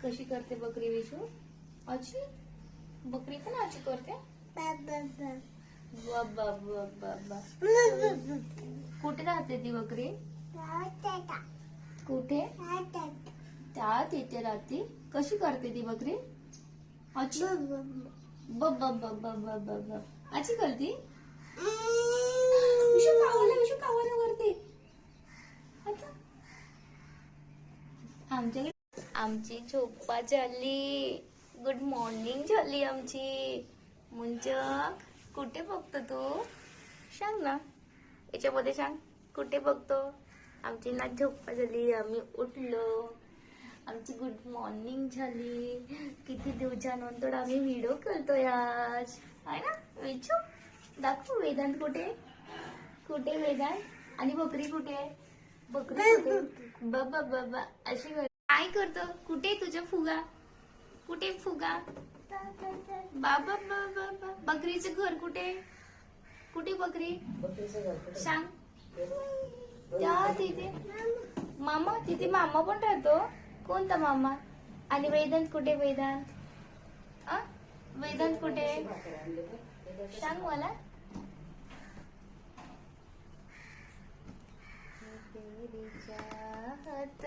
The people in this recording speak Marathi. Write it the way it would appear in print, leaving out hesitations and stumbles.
कशी करते बकरी विशू? आजी बकरी पण आजी करते. कुठे राहते ती बकरी? कुठे? त्यात इथे राहते. कशी करते ती बकरी? आजी आजी करते. विशू कावाला करते. आमच्याकडे आमची झोपा झाली. गुड मॉर्निंग झाली आमची. मुंचक कुठे बघतो तू? सांग ना, याच्यामध्ये सांग कुठे बघतो. आमची ना झोपा झाली, आम्ही उठलो, आमची गुड मॉर्निंग झाली. किती दिवसानंतर आम्ही व्हिडिओ करतोय आज, आहे ना विचू? दाखव वेदांत कुठे? कुठे वेदांत? आणि बकरी कुठे आहे? बकरी कुठे? बाबा अशी काय करतो? कुठे तुझा फुगा? कुठे फुगा? बाबा बकरीचं घर कुठे? कुठे बकरी? सांग. त्या तिथे मामा, तिथे मामा पण राहतो. कोणता मामा? आणि वेदांत कुठे? वेदांत वेदांत कुठे? सांग मला. तेरी चाहत